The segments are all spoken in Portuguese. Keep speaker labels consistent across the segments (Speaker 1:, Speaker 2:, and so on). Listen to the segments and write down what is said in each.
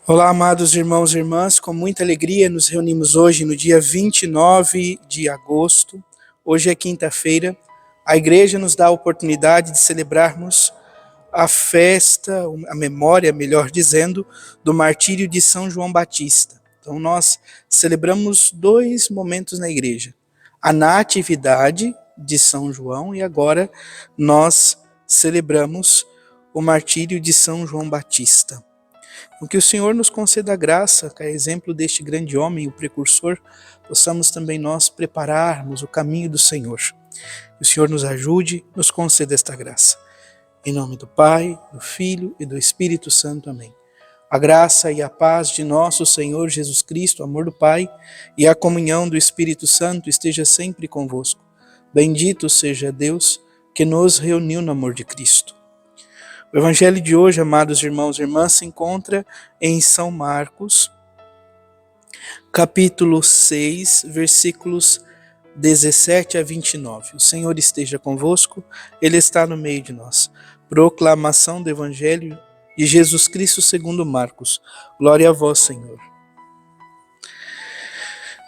Speaker 1: Olá, amados irmãos e irmãs, com muita alegria nos reunimos hoje no dia 29 de agosto. Hoje é quinta-feira. A igreja nos dá a oportunidade de celebrarmos a festa, a memória, melhor dizendo, do martírio de São João Batista. Então nós celebramos dois momentos na igreja. A natividade de São João e agora nós celebramos o martírio de São João Batista. Que o Senhor nos conceda a graça, que a exemplo deste grande homem, o precursor, possamos também nós prepararmos o caminho do Senhor. Que o Senhor nos ajude, nos conceda esta graça. Em nome do Pai, do Filho e do Espírito Santo. Amém. A graça e a paz de nosso Senhor Jesus Cristo, o amor do Pai e a comunhão do Espírito Santo esteja sempre convosco. Bendito seja Deus que nos reuniu no amor de Cristo. O evangelho de hoje, amados irmãos e irmãs, se encontra em São Marcos, capítulo 6, versículos 17 a 29. O Senhor esteja convosco, Ele está no meio de nós. Proclamação do evangelho de Jesus Cristo segundo Marcos. Glória a vós, Senhor.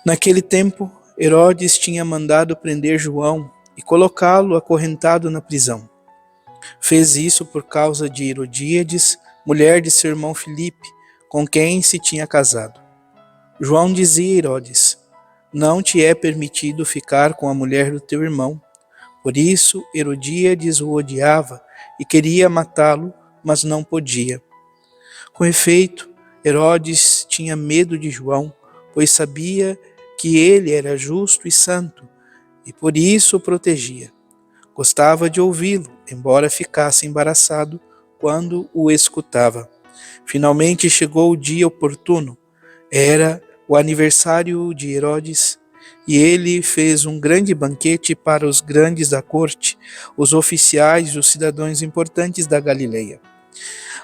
Speaker 1: Naquele tempo, Herodes tinha mandado prender João e colocá-lo acorrentado na prisão. Fez isso por causa de Herodíades, mulher de seu irmão Filipe, com quem se tinha casado. João dizia a Herodes: não te é permitido ficar com a mulher do teu irmão. Por isso Herodíades o odiava e queria matá-lo, mas não podia. Com efeito, Herodes tinha medo de João, pois sabia que ele era justo e santo, e por isso o protegia. Gostava de ouvi-lo, embora ficasse embaraçado quando o escutava. Finalmente chegou o dia oportuno. Era o aniversário de Herodes, e ele fez um grande banquete para os grandes da corte, os oficiais e os cidadãos importantes da Galileia.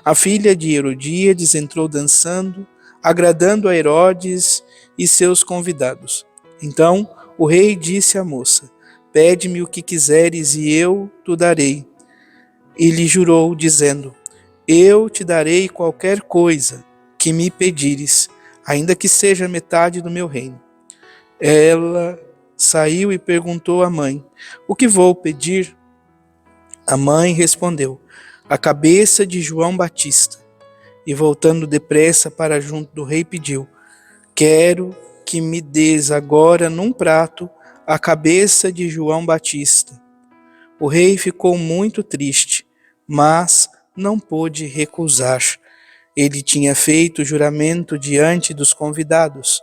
Speaker 1: A filha de Herodíades entrou dançando, agradando a Herodes e seus convidados. Então o rei disse à moça: pede-me o que quiseres e eu te darei. E lhe jurou, dizendo: eu te darei qualquer coisa que me pedires, ainda que seja metade do meu reino. Ela saiu e perguntou à mãe: o que vou pedir? A mãe respondeu: a cabeça de João Batista. E voltando depressa para junto do rei, pediu: quero que me des agora num prato a cabeça de João Batista. O rei ficou muito triste, mas não pôde recusar. Ele tinha feito juramento diante dos convidados.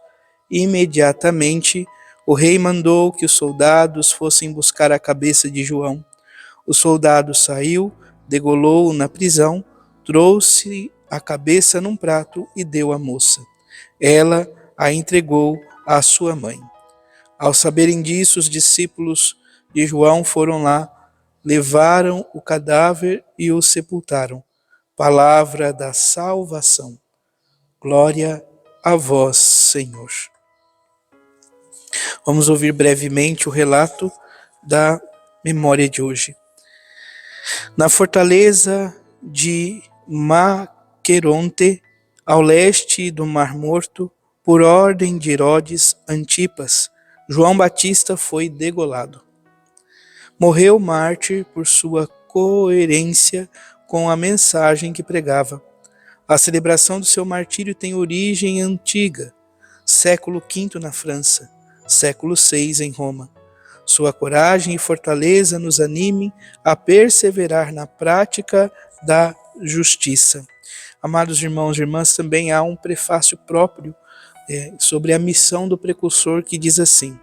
Speaker 1: Imediatamente, o rei mandou que os soldados fossem buscar a cabeça de João. O soldado saiu, degolou-o na prisão, trouxe a cabeça num prato e deu à moça. Ela a entregou à sua mãe. Ao saberem disso, os discípulos de João foram lá, levaram o cadáver e o sepultaram. Palavra da salvação. Glória a vós, Senhor. Vamos ouvir brevemente o relato da memória de hoje. Na fortaleza de Maqueronte, ao leste do Mar Morto, por ordem de Herodes Antipas, João Batista foi degolado. Morreu mártir por sua coerência com a mensagem que pregava. A celebração do seu martírio tem origem antiga, século V na França, século VI em Roma. Sua coragem e fortaleza nos animem a perseverar na prática da justiça. Amados irmãos e irmãs, também há um prefácio próprio sobre a missão do precursor que diz assim: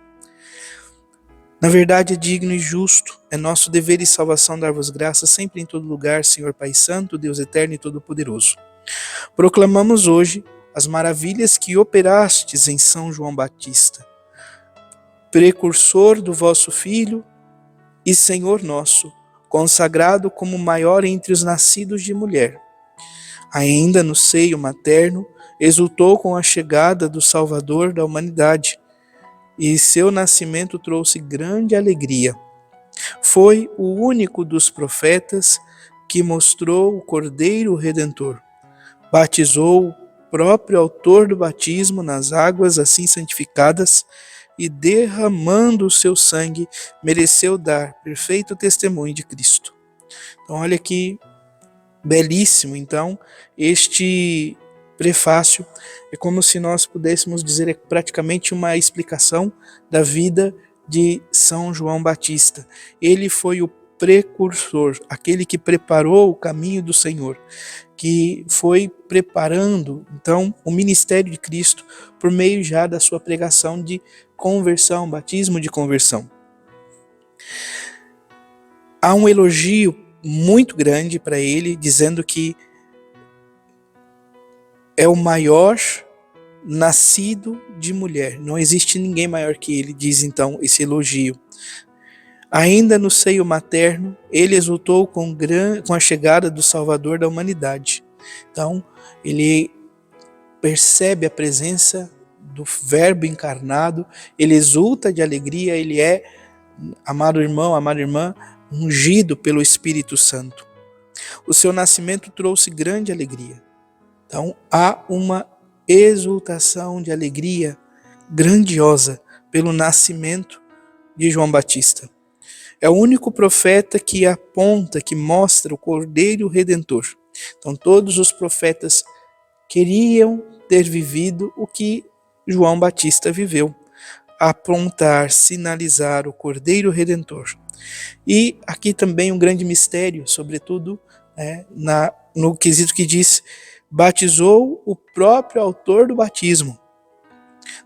Speaker 1: na verdade é digno e justo, é nosso dever e salvação dar-vos graças sempre em todo lugar, Senhor Pai Santo, Deus eterno e todo-poderoso. Proclamamos hoje as maravilhas que operastes em São João Batista, precursor do vosso Filho e Senhor nosso, consagrado como maior entre os nascidos de mulher. Ainda no seio materno, exultou com a chegada do Salvador da humanidade, e seu nascimento trouxe grande alegria. Foi o único dos profetas que mostrou o Cordeiro Redentor. Batizou próprio autor do batismo nas águas assim santificadas e derramando o seu sangue, mereceu dar perfeito testemunho de Cristo. Então, olha que belíssimo, então, este prefácio. É como se nós pudéssemos dizer praticamente uma explicação da vida de São João Batista. Ele foi o precursor, aquele que preparou o caminho do Senhor, que foi preparando, então, o ministério de Cristo por meio já da sua pregação de conversão, batismo de conversão. Há um elogio muito grande para ele, dizendo que é o maior nascido de mulher. Não existe ninguém maior que ele, diz então esse elogio. Ainda no seio materno, ele exultou com a chegada do Salvador da humanidade. Então, ele percebe a presença do Verbo encarnado, ele exulta de alegria, ele é, amado irmão, amada irmã, ungido pelo Espírito Santo. O seu nascimento trouxe grande alegria. Então, há uma exultação de alegria grandiosa pelo nascimento de João Batista. É o único profeta que aponta, que mostra o Cordeiro Redentor. Então, todos os profetas queriam ter vivido o que João Batista viveu, apontar, sinalizar o Cordeiro Redentor. E aqui também um grande mistério, sobretudo no quesito que diz: batizou o próprio autor do batismo,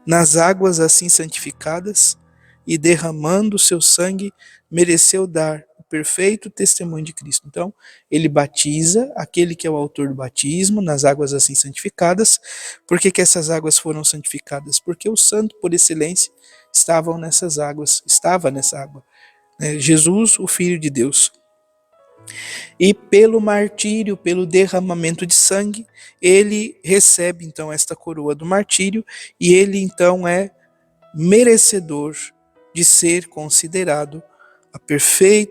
Speaker 1: nas águas assim santificadas, e derramando o seu sangue, mereceu dar o perfeito testemunho de Cristo. Então, ele batiza aquele que é o autor do batismo, nas águas assim santificadas. Por que essas águas foram santificadas? Porque o santo por excelência estava nessa água. Jesus, o Filho de Deus. E pelo martírio, pelo derramamento de sangue, ele recebe então esta coroa do martírio, e ele então é merecedor de ser considerado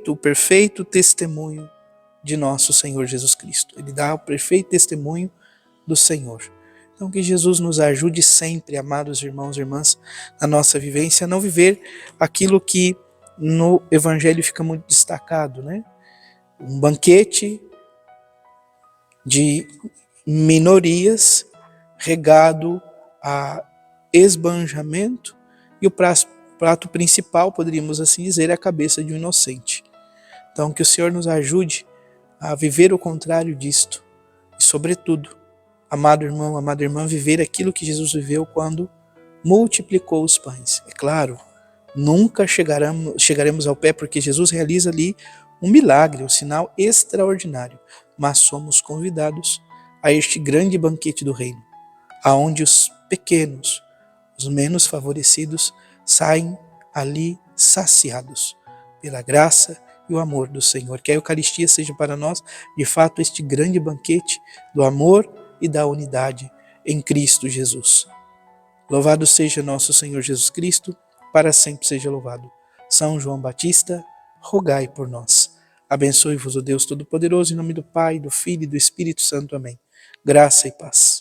Speaker 1: o perfeito testemunho de nosso Senhor Jesus Cristo. Ele dá o perfeito testemunho do Senhor. Então, que Jesus nos ajude sempre, amados irmãos e irmãs, na nossa vivência, a não viver aquilo que no Evangelho fica muito destacado, né? Um banquete de minorias regado a esbanjamento, e o prato principal, poderíamos assim dizer, é a cabeça de um inocente. Então, que o Senhor nos ajude a viver o contrário disto, e sobretudo, amado irmão, amada irmã, viver aquilo que Jesus viveu quando multiplicou os pães. É claro, nunca chegaremos ao pé, porque Jesus realiza ali um milagre, um sinal extraordinário, mas somos convidados a este grande banquete do reino, aonde os pequenos, os menos favorecidos, saem ali saciados pela graça e o amor do Senhor. Que a Eucaristia seja para nós, de fato, este grande banquete do amor e da unidade em Cristo Jesus. Louvado seja nosso Senhor Jesus Cristo, para sempre seja louvado. São João Batista, rogai por nós. Abençoe-vos o Deus Todo-Poderoso, em nome do Pai, do Filho e do Espírito Santo. Amém. Graça e paz.